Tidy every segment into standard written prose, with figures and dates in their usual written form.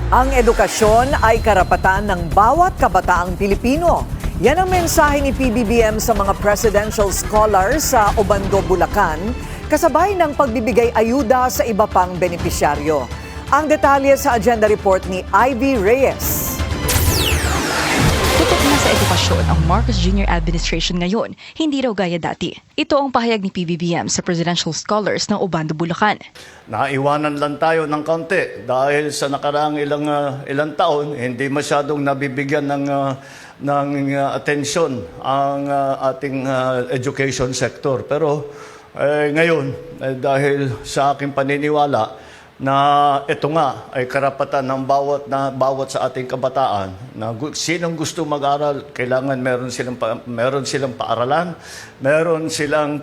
Ang edukasyon ay karapatan ng bawat kabataang Pilipino. Yan ang mensahe ni PBBM sa mga presidential scholars sa Obando, Bulacan, kasabay ng pagbibigay ayuda sa iba pang benepisyaryo. Ang detalye sa agenda report ni Ivy Reyes. Tutok na sa edukasyon ang Marcos Jr. administration ngayon, hindi raw gaya dati. Ito ang pahayag ni PBBM sa presidential scholars ng Obando, Bulacan. Naiwanan lang tayo ng kaunti dahil sa nakaraang ilang taon, hindi masyadong nabibigyan ng atensyon ang ating education sector. Pero ngayon, dahil sa aking paniniwala, na ito nga ay karapatan ng bawat sa ating kabataan na sinong gusto mag-aral, kailangan meron silang paaralan, meron silang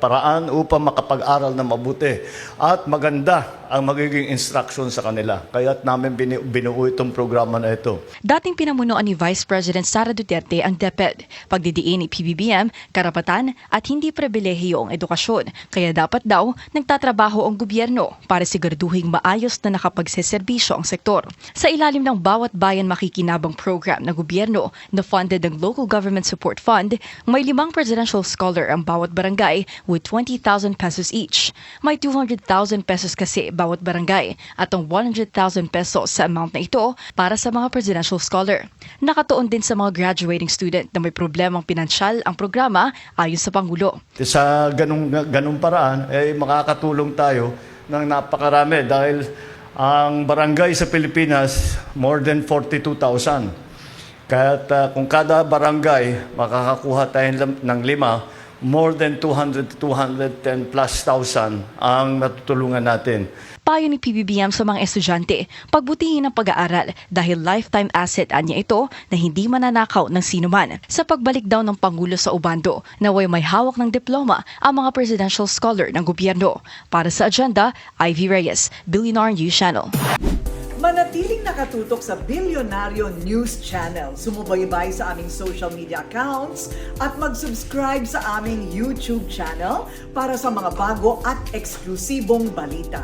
paraan upang makapag-aral na mabuti at maganda ang magiging instruction sa kanila. Kaya't namin binuo itong programa na ito. Dating pinamunuan ni Vice President Sara Duterte ang DepEd. Pagdidiin ni PBBM, karapatan at hindi pribilehiyo ang edukasyon. Kaya dapat daw nagtatrabaho ang gobyerno para siguraduhing maayos na nakapagseserbisyo ang sektor. Sa ilalim ng Bawat Bayan Makikinabang program ng gobyerno na funded ng Local Government Support Fund, may 5 presidential scholar ang bawat barangay with 20,000 pesos each. May 200,000 pesos kasi bawat barangay at ang 100,000 pesos sa amount na ito para sa mga presidential scholar. Nakatuon din sa mga graduating student na may problemang pinansyal ang programa ayon sa Pangulo. Sa ganung paraan, makakatulong tayo ng napakarami dahil ang barangay sa Pilipinas, more than 42,000. Kaya kung kada barangay makakakuha tayo ng 5, more than 200 to 210 plus thousand ang natutulungan natin. Payo ni PBBM sa mga estudyante, pagbutihin ang pag-aaral dahil lifetime asset anya ito na hindi mananakaw ng sinuman. Sa pagbalik daw ng Pangulo sa Obando, naway may hawak ng diploma ang mga presidential scholar ng gobyerno. Para sa agenda, Ivy Reyes, Billionaire News Channel. Manatiling nakatutok sa Bilyonaryo News Channel. Sumubaybay sa aming social media accounts at mag-subscribe sa aming YouTube channel para sa mga bago at eksklusibong balita.